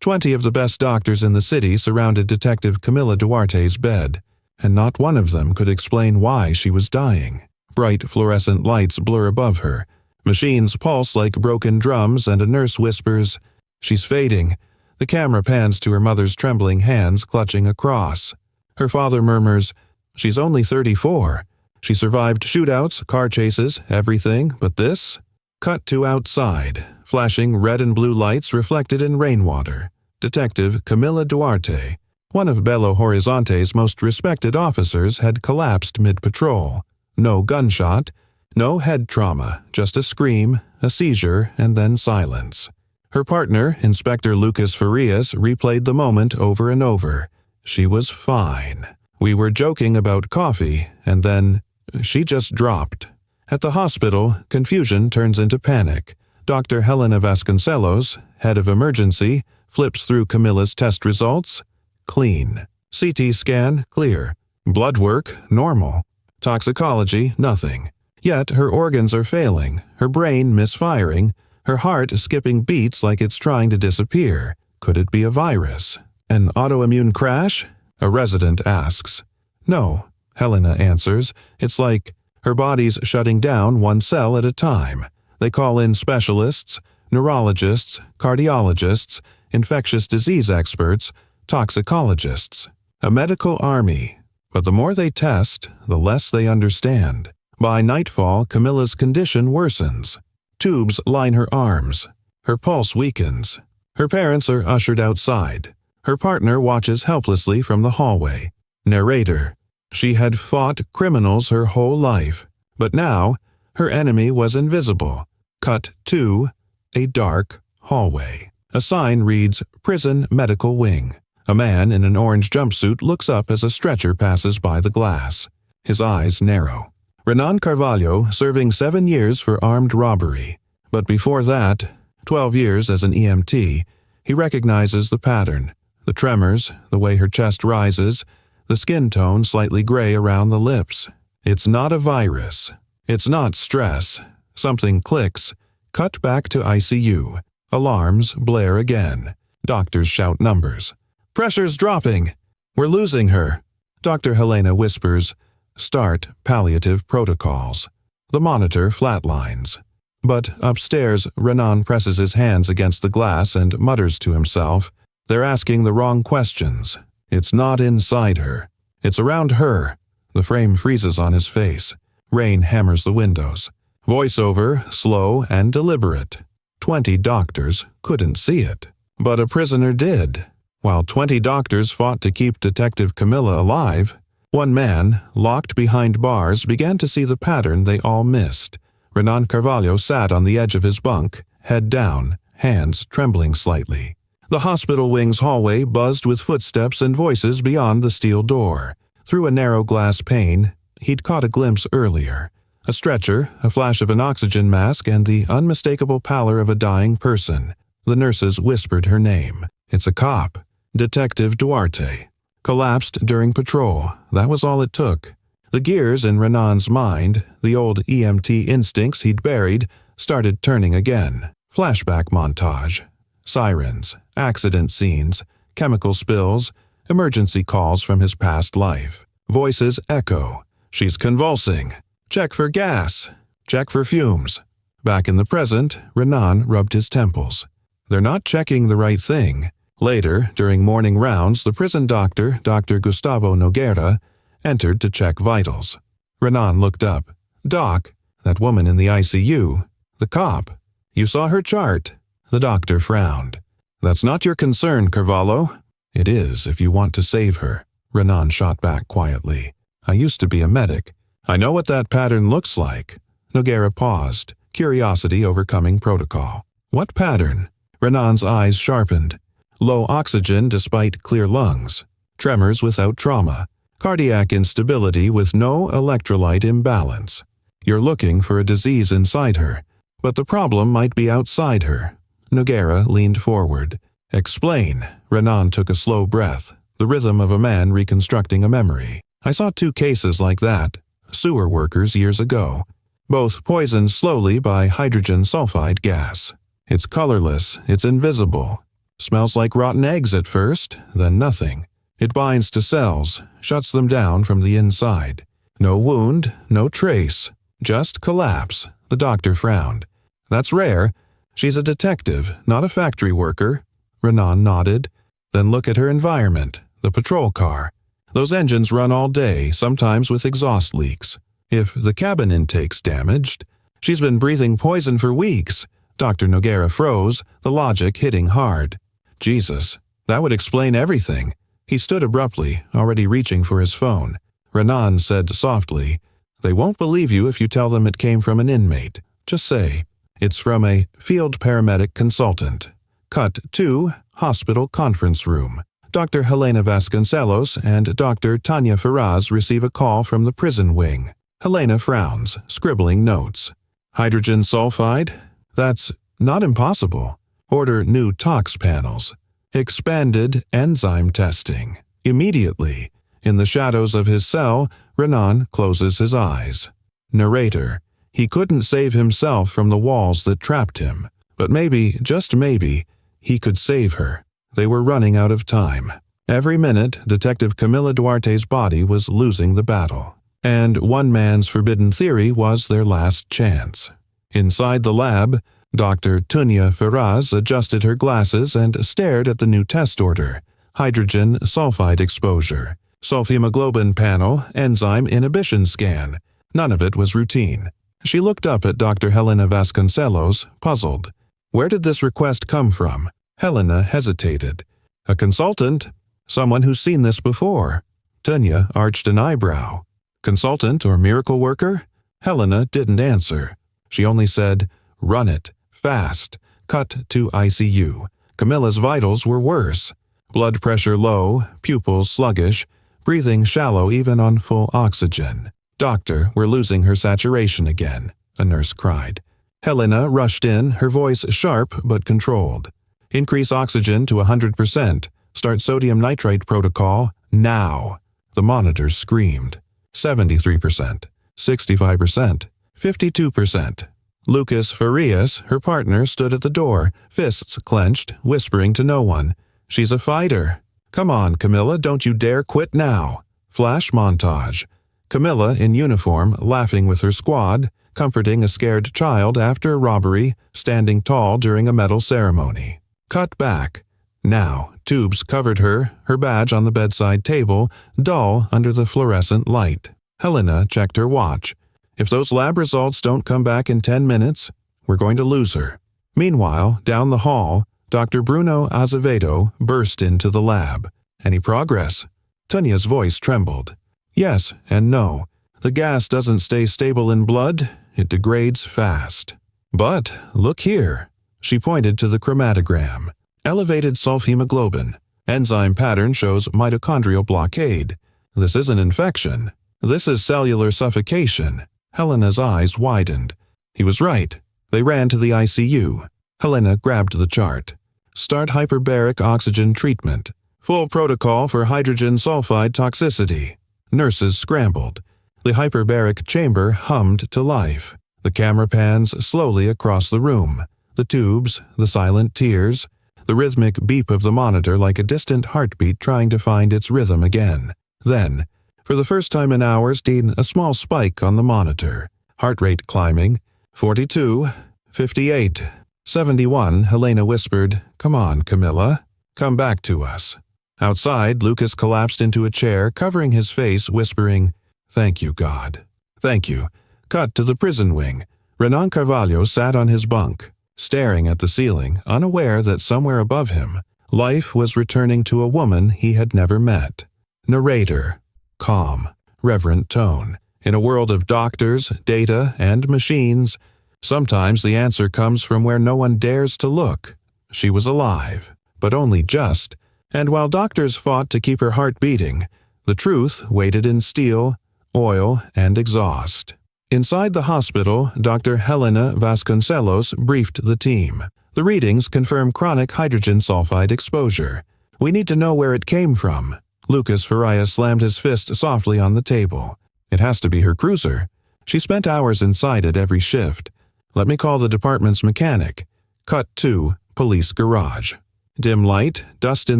20 of the best doctors in the city surrounded Detective Camila Duarte's bed, and not one of them could explain why she was dying. Bright fluorescent lights blur above her. Machines pulse like broken drums, and a nurse whispers, "She's fading." The camera pans to her mother's trembling hands clutching a cross. Her father murmurs, "She's only 34. She survived shootouts, car chases, everything, but this?" Cut to outside, flashing red and blue lights reflected in rainwater. Detective Camila Duarte, one of Belo Horizonte's most respected officers, had collapsed mid-patrol. No gunshot, no head trauma, just a scream, a seizure, and then silence. Her partner, Inspector Lucas Farias, replayed the moment over and over. She was fine. We were joking about coffee, and then she just dropped. At the hospital, confusion turns into panic. Dr. Helena Vasconcelos, head of emergency, flips through Camila's test results. Clean. CT scan, clear. Blood work, normal. Toxicology, nothing. Yet her organs are failing, her brain misfiring, her heart skipping beats like it's trying to disappear. Could it be a virus? An autoimmune crash? A resident asks. No, Helena answers. It's like her body's shutting down one cell at a time. They call in specialists, neurologists, cardiologists, infectious disease experts, toxicologists. A medical army. But the more they test, the less they understand. By nightfall, Camila's condition worsens. Tubes line her arms. Her pulse weakens. Her parents are ushered outside. Her partner watches helplessly from the hallway. Narrator. She had fought criminals her whole life, but now her enemy was invisible. Cut to a dark hallway. A sign reads, "Prison Medical Wing." A man in an orange jumpsuit looks up as a stretcher passes by the glass. His eyes narrow. Renan Carvalho serving 7 years for armed robbery. But before that, 12 years as an EMT, he recognizes the pattern. The tremors, the way her chest rises, the skin tone slightly gray around the lips. It's not a virus. It's not stress. Something clicks. Cut back to ICU. Alarms blare again. Doctors shout numbers. "Pressure's dropping. We're losing her." Dr. Helena whispers, "Start palliative protocols." The monitor flatlines. But upstairs, Renan presses his hands against the glass and mutters to himself, "They're asking the wrong questions. It's not inside her. It's around her." The frame freezes on his face. Rain hammers the windows. Voiceover, slow and deliberate. 20 doctors couldn't see it. But a prisoner did. While 20 doctors fought to keep Detective Camila alive, one man, locked behind bars, began to see the pattern they all missed. Renan Carvalho sat on the edge of his bunk, head down, hands trembling slightly. The hospital wing's hallway buzzed with footsteps and voices beyond the steel door. Through a narrow glass pane, he'd caught a glimpse earlier. A stretcher, a flash of an oxygen mask, and the unmistakable pallor of a dying person. The nurses whispered her name. It's a cop. Detective Duarte. Collapsed during patrol. That was all it took. The gears in Renan's mind, the old EMT instincts he'd buried, started turning again. Flashback montage. Sirens, accident scenes, chemical spills, emergency calls from his past life. Voices echo. She's convulsing. Check for gas. Check for fumes. Back in the present, Renan rubbed his temples. They're not checking the right thing. Later, during morning rounds, the prison doctor, Dr. Gustavo Nogueira, entered to check vitals. Renan looked up. "Doc, that woman in the ICU. The cop. You saw her chart." The doctor frowned. "That's not your concern, Carvalho." "It is if you want to save her," Renan shot back quietly. "I used to be a medic. I know what that pattern looks like." Nogueira paused, curiosity overcoming protocol. "What pattern?" Renan's eyes sharpened. Low oxygen despite clear lungs. Tremors without trauma. Cardiac instability with no electrolyte imbalance. You're looking for a disease inside her, but the problem might be outside her. Nogueira leaned forward. "Explain." Renan took a slow breath, the rhythm of a man reconstructing a memory. "I saw 2 cases like that. Sewer workers years ago. Both poisoned slowly by hydrogen sulfide gas. It's colorless, it's invisible. Smells like rotten eggs at first, then nothing. It binds to cells, shuts them down from the inside. No wound, no trace. Just collapse, the doctor frowned. That's rare. She's a detective, not a factory worker. Renan nodded. Then look at her environment, the patrol car. Those engines run all day, sometimes with exhaust leaks. If the cabin intake's damaged, she's been breathing poison for weeks. Dr. Noguera froze, the logic hitting hard. Jesus, that would explain everything. He stood abruptly, already reaching for his phone. Renan said softly, "They won't believe you if you tell them it came from an inmate. Just say, it's from a field paramedic consultant." Cut to hospital conference room. Dr. Helena Vasconcelos and Dr. Tanya Ferraz receive a call from the prison wing. Helena frowns, scribbling notes. Hydrogen sulfide? That's not impossible. Order new tox panels. Expanded enzyme testing. Immediately. In the shadows of his cell, Renan closes his eyes. Narrator. He couldn't save himself from the walls that trapped him. But maybe, just maybe, he could save her. They were running out of time. Every minute, Detective Camila Duarte's body was losing the battle. And one man's forbidden theory was their last chance. Inside the lab, Dr. Tanya Ferraz adjusted her glasses and stared at the new test order. Hydrogen sulfide exposure. Sulfhemoglobin panel, enzyme inhibition scan. None of it was routine. She looked up at Dr. Helena Vasconcelos, puzzled. Where did this request come from? Helena hesitated. A consultant? Someone who's seen this before. Tanya arched an eyebrow. Consultant or miracle worker? Helena didn't answer. She only said, "Run it. Fast." Cut to ICU. Camilla's vitals were worse. Blood pressure low, pupils sluggish, breathing shallow even on full oxygen. "Doctor, we're losing her saturation again," a nurse cried. Helena rushed in, her voice sharp but controlled. "Increase oxygen to 100%. Start sodium nitrite protocol now." The monitors screamed. 73%, 65%, 52%. Lucas Farias, her partner, stood at the door, fists clenched, whispering to no one. "She's a fighter. Come on, Camilla, don't you dare quit now." Flash montage. Camilla, in uniform, laughing with her squad, comforting a scared child after a robbery, standing tall during a medal ceremony. Cut back. Now, tubes covered her badge on the bedside table, dull under the fluorescent light. Helena checked her watch. If those lab results don't come back in 10 minutes, we're going to lose her. Meanwhile, down the hall, Dr. Bruno Azevedo burst into the lab. Any progress? Tanya's voice trembled. Yes and no. The gas doesn't stay stable in blood, it degrades fast. But, look here. She pointed to the chromatogram. Elevated sulfhemoglobin. Enzyme pattern shows mitochondrial blockade. This isn't infection. This is cellular suffocation. Helena's eyes widened. He was right. They ran to the ICU. Helena grabbed the chart. Start hyperbaric oxygen treatment. Full protocol for hydrogen sulfide toxicity. Nurses scrambled. The hyperbaric chamber hummed to life. The camera pans slowly across the room. The tubes, the silent tears, the rhythmic beep of the monitor like a distant heartbeat trying to find its rhythm again. Then, for the first time in hours, a small spike on the monitor. Heart rate climbing. 42, 58, 71, Helena whispered, "Come on, Camilla. Come back to us." Outside, Lucas collapsed into a chair, covering his face, whispering, "Thank you, God. Thank you." Cut to the prison wing. Renan Carvalho sat on his bunk, staring at the ceiling, unaware that somewhere above him, life was returning to a woman he had never met. Narrator. Calm, reverent tone. In a world of doctors, data, and machines, sometimes the answer comes from where no one dares to look. She was alive, but only just, and while doctors fought to keep her heart beating, the truth waited in steel, oil, and exhaust. Inside the hospital, Dr. Helena Vasconcelos briefed the team. The readings confirm chronic hydrogen sulfide exposure. We need to know where it came from. Lucas Farias slammed his fist softly on the table. It has to be her cruiser. She spent hours inside it every shift. Let me call the department's mechanic. Cut to police garage. Dim light, dust in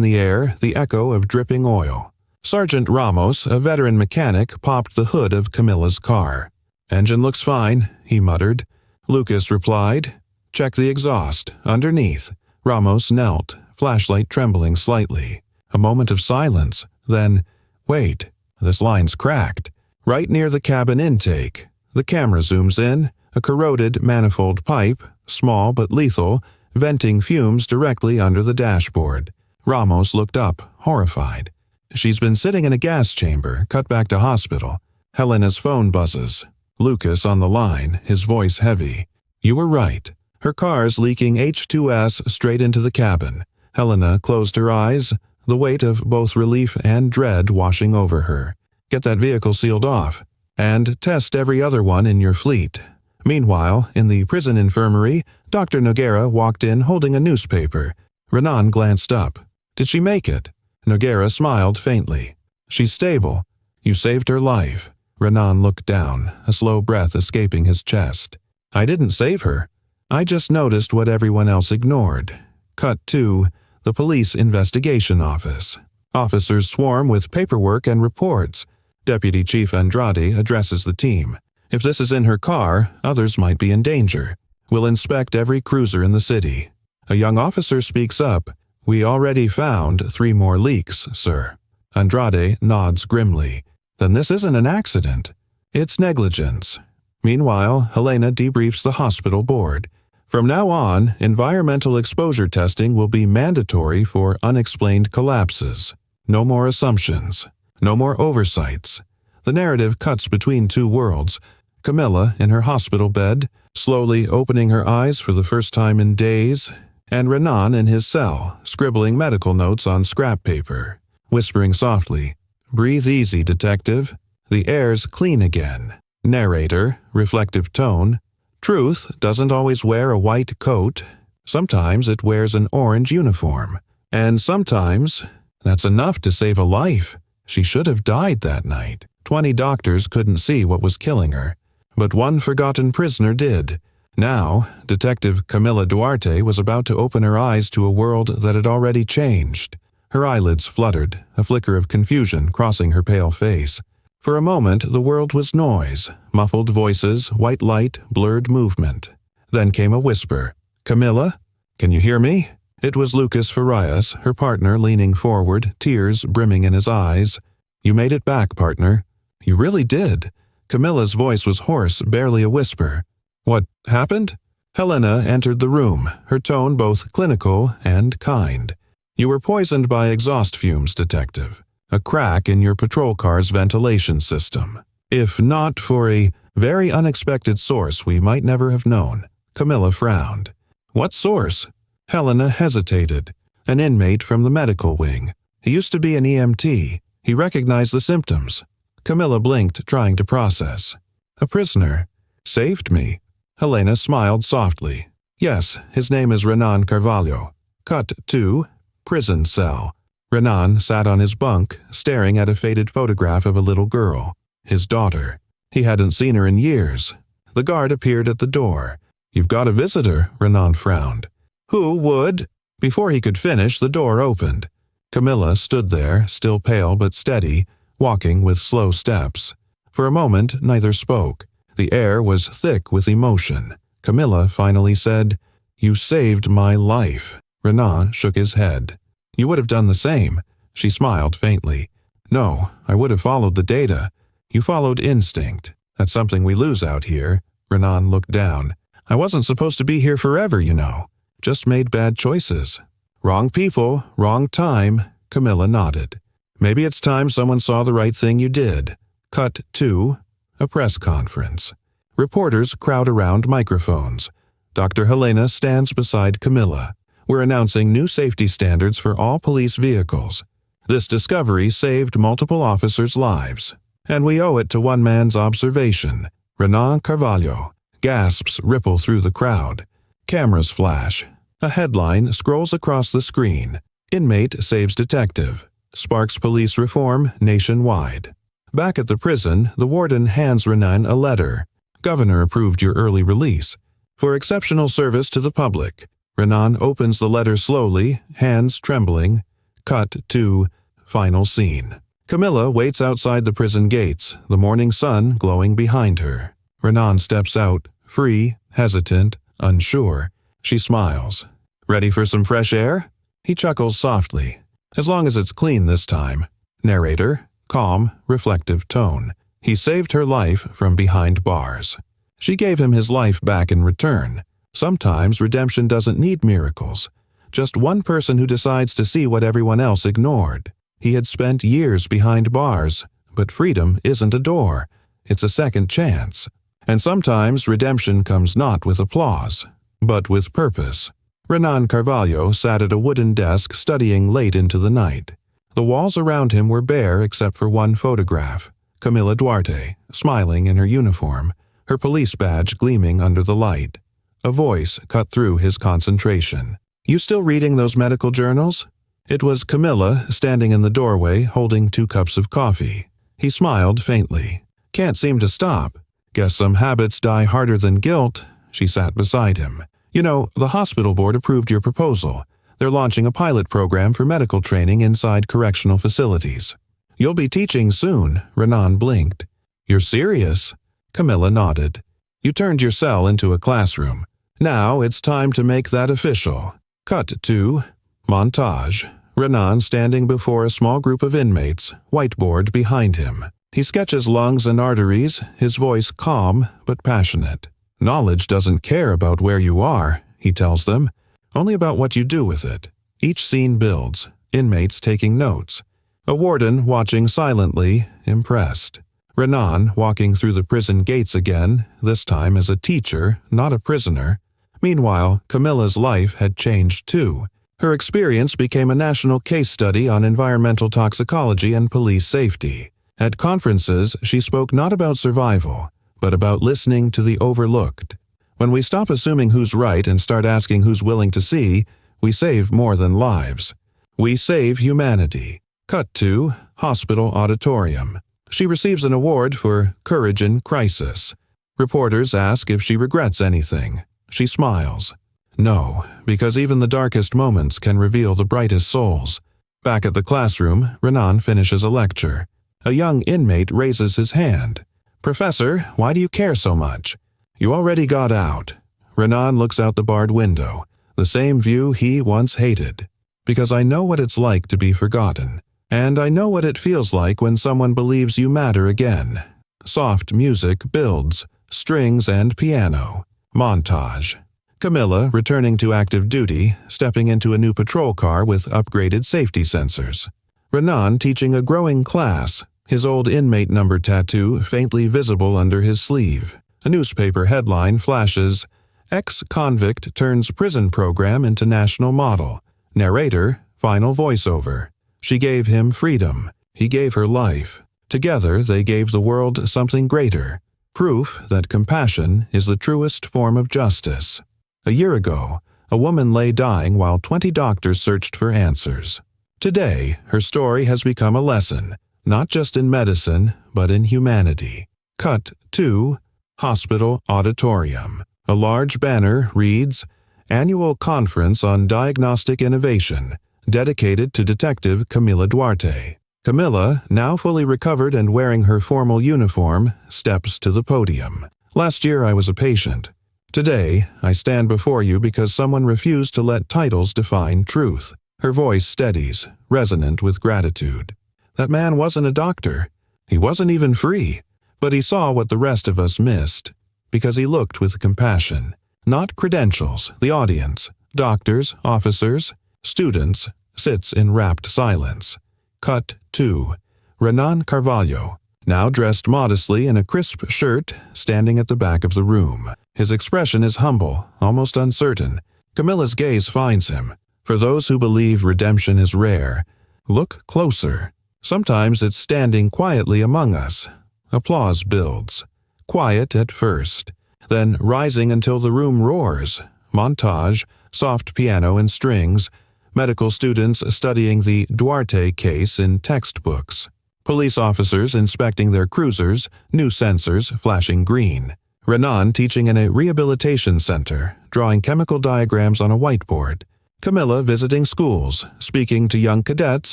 the air, the echo of dripping oil. Sergeant Ramos, a veteran mechanic, popped the hood of Camila's car. "Engine looks fine," he muttered. Lucas replied, "Check the exhaust, underneath." Ramos knelt, flashlight trembling slightly. A moment of silence, then, "Wait, this line's cracked." Right near the cabin intake. The camera zooms in, a corroded manifold pipe, small but lethal, venting fumes directly under the dashboard. Ramos looked up, horrified. "She's been sitting in a gas chamber, cut back to hospital." Helena's phone buzzes. Lucas on the line, his voice heavy. "You were right. Her car's leaking H2S straight into the cabin." Helena closed her eyes, the weight of both relief and dread washing over her. "Get that vehicle sealed off, and test every other one in your fleet." Meanwhile, in the prison infirmary, Dr. Noguera walked in holding a newspaper. Renan glanced up. "Did she make it?" Noguera smiled faintly. "She's stable. You saved her life." Renan looked down, a slow breath escaping his chest. "I didn't save her. I just noticed what everyone else ignored." Cut to the police investigation office. Officers swarm with paperwork and reports. Deputy Chief Andrade addresses the team. "If this is in her car, others might be in danger. We'll inspect every cruiser in the city." A young officer speaks up. "We already found 3 more leaks, sir." Andrade nods grimly. "Then this isn't an accident. It's negligence." Meanwhile, Helena debriefs the hospital board. "From now on, environmental exposure testing will be mandatory for unexplained collapses. No more assumptions. No more oversights." The narrative cuts between 2 worlds. Camila in her hospital bed, slowly opening her eyes for the first time in days, and Renan in his cell, scribbling medical notes on scrap paper, whispering softly, "Breathe easy, detective. The air's clean again." Narrator, reflective tone, "Truth doesn't always wear a white coat. Sometimes it wears an orange uniform. And sometimes that's enough to save a life. She should have died that night. 20 doctors couldn't see what was killing her. But one forgotten prisoner did." Now, Detective Camila Duarte was about to open her eyes to a world that had already changed. Her eyelids fluttered, a flicker of confusion crossing her pale face. For a moment, the world was noise, muffled voices, white light, blurred movement. Then came a whisper. "Camila? Can you hear me?" It was Lucas Farias, her partner, leaning forward, tears brimming in his eyes. "You made it back, partner. You really did." Camilla's voice was hoarse, barely a whisper. "What happened?" Helena entered the room, her tone both clinical and kind. "You were poisoned by exhaust fumes, detective. A crack in your patrol car's ventilation system. If not for a very unexpected source we might never have known." Camilla frowned. "What source?" Helena hesitated. "An inmate from the medical wing. He used to be an EMT. He recognized the symptoms." Camilla blinked, trying to process. "A prisoner. Saved me." Helena smiled softly. "Yes, his name is Renan Carvalho." Cut to prison cell. Renan sat on his bunk, staring at a faded photograph of a little girl, his daughter. He hadn't seen her in years. The guard appeared at the door. "You've got a visitor," Renan frowned. "Who would?" Before he could finish, the door opened. Camilla stood there, still pale but steady, walking with slow steps. For a moment, neither spoke. The air was thick with emotion. Camilla finally said, "You saved my life." Renan shook his head. "You would have done the same." She smiled faintly. "No, I would have followed the data. You followed instinct. That's something we lose out here." Renan looked down. "I wasn't supposed to be here forever, you know. Just made bad choices." "Wrong people, wrong time," Camilla nodded. "Maybe it's time someone saw the right thing you did." Cut to a press conference. Reporters crowd around microphones. Dr. Helena stands beside Camilla. "We're announcing new safety standards for all police vehicles. This discovery saved multiple officers' lives. And we owe it to one man's observation, Renan Carvalho." Gasps ripple through the crowd. Cameras flash. A headline scrolls across the screen. "Inmate saves detective. Sparks police reform nationwide." Back at the prison, the warden hands Renan a letter. "Governor approved your early release. For exceptional service to the public. Renan opens the letter slowly, hands trembling. Cut to final scene. Camila waits outside the prison gates, the morning sun glowing behind her. Renan steps out, free, hesitant, unsure. She smiles. Ready for some fresh air? He chuckles softly. As long as it's clean this time. Narrator, calm, reflective tone. He saved her life from behind bars. She gave him his life back in return. Sometimes redemption doesn't need miracles. Just one person who decides to see what everyone else ignored. He had spent years behind bars, but freedom isn't a door. It's a second chance. And sometimes redemption comes not with applause, but with purpose. Renan Carvalho sat at a wooden desk studying late into the night. The walls around him were bare except for one photograph. Camila Duarte, smiling in her uniform, her police badge gleaming under the light. A voice cut through his concentration. You still reading those medical journals? It was Camila, standing in the doorway, holding 2 cups of coffee. He smiled faintly. Can't seem to stop. Guess some habits die harder than guilt. She sat beside him. You know, the hospital board approved your proposal. They're launching a pilot program for medical training inside correctional facilities. You'll be teaching soon, Renan blinked. You're serious? Camila nodded. You turned your cell into a classroom. Now it's time to make that official. Cut to montage. Renan standing before a small group of inmates, whiteboard behind him. He sketches lungs and arteries, his voice calm but passionate. Knowledge doesn't care about where you are, he tells them, only about what you do with it. Each scene builds, inmates taking notes. A warden watching silently, impressed. Renan walking through the prison gates again, this time as a teacher, not a prisoner. Meanwhile, Camila's life had changed too. Her experience became a national case study on environmental toxicology and police safety. At conferences, she spoke not about survival, but about listening to the overlooked. When we stop assuming who's right and start asking who's willing to see, we save more than lives. We save humanity. Cut to hospital auditorium. She receives an award for courage in crisis. Reporters ask if she regrets anything. She smiles. No, because even the darkest moments can reveal the brightest souls. Back at the classroom, Renan finishes a lecture. A young inmate raises his hand. Professor, why do you care so much? You already got out. Renan looks out the barred window, the same view he once hated. Because I know what it's like to be forgotten. And I know what it feels like when someone believes you matter again. Soft music builds, strings and piano. Montage. Camila, returning to active duty, stepping into a new patrol car with upgraded safety sensors. Renan teaching a growing class, his old inmate number tattoo faintly visible under his sleeve. A newspaper headline flashes, Ex-convict turns prison program into national model. Narrator, final voiceover. She gave him freedom. He gave her life. Together, they gave the world something greater. Proof that compassion is the truest form of justice. A year ago, a woman lay dying while 20 doctors searched for answers. Today, her story has become a lesson, not just in medicine, but in humanity. Cut to hospital auditorium. A large banner reads, Annual Conference on Diagnostic Innovation, dedicated to Detective Camila Duarte. Camila, now fully recovered and wearing her formal uniform, steps to the podium. Last year I was a patient. Today, I stand before you because someone refused to let titles define truth. Her voice steadies, resonant with gratitude. That man wasn't a doctor. He wasn't even free. But he saw what the rest of us missed. Because he looked with compassion. Not credentials, the audience. Doctors, officers, students, sits in rapt silence. Cut to Renan Carvalho, now dressed modestly in a crisp shirt, standing at the back of the room. His expression is humble, almost uncertain. Camila's gaze finds him. For those who believe redemption is rare, look closer. Sometimes it's standing quietly among us. Applause builds. Quiet at first, then rising until the room roars. Montage, soft piano and strings, medical students studying the Duarte case in textbooks. Police officers inspecting their cruisers, new sensors flashing green. Renan teaching in a rehabilitation center, drawing chemical diagrams on a whiteboard. Camila visiting schools, speaking to young cadets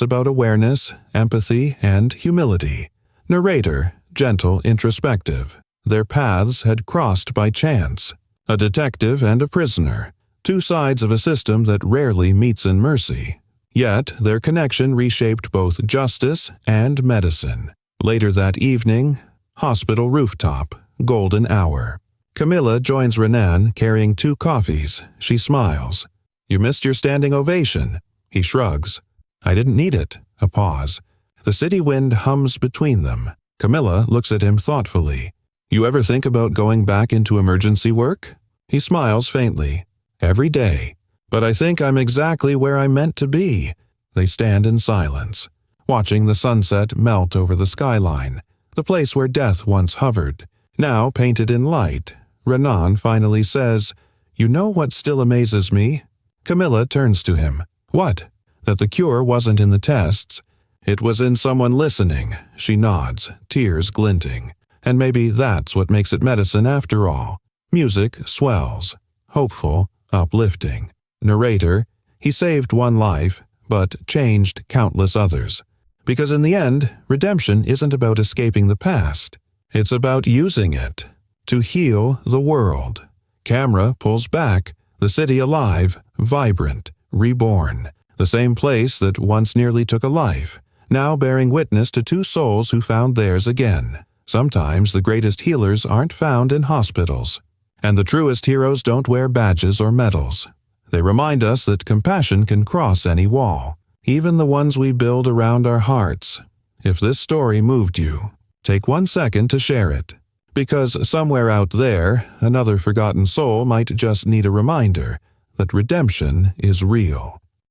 about awareness, empathy, and humility. Narrator, gentle, introspective. Their paths had crossed by chance. A detective and a prisoner, two sides of a system that rarely meets in mercy. Yet their connection reshaped both justice and medicine. Later that evening, hospital rooftop, golden hour. Camila joins Renan carrying 2 coffees. She smiles. "You missed your standing ovation." He shrugs. "I didn't need it." A pause. The city wind hums between them. Camila looks at him thoughtfully. "You ever think about going back into emergency work?" He smiles faintly. "Every day. But I think I'm exactly where I'm meant to be." They stand in silence, watching the sunset melt over the skyline, the place where death once hovered, now painted in light. Renan finally says, "You know what still amazes me?" Camila turns to him. "What?" "That the cure wasn't in the tests. It was in someone listening." She nods, tears glinting. "And maybe that's what makes it medicine after all." Music swells. Hopeful, uplifting. Narrator, he saved one life, but changed countless others. Because in the end, redemption isn't about escaping the past. It's about using it to heal the world. Camera pulls back, the city alive, vibrant, reborn. The same place that once nearly took a life, now bearing witness to 2 souls who found theirs again. Sometimes the greatest healers aren't found in hospitals. And the truest heroes don't wear badges or medals. They remind us that compassion can cross any wall, even the ones we build around our hearts. If this story moved you, take 1 second to share it. Because somewhere out there, another forgotten soul might just need a reminder that redemption is real.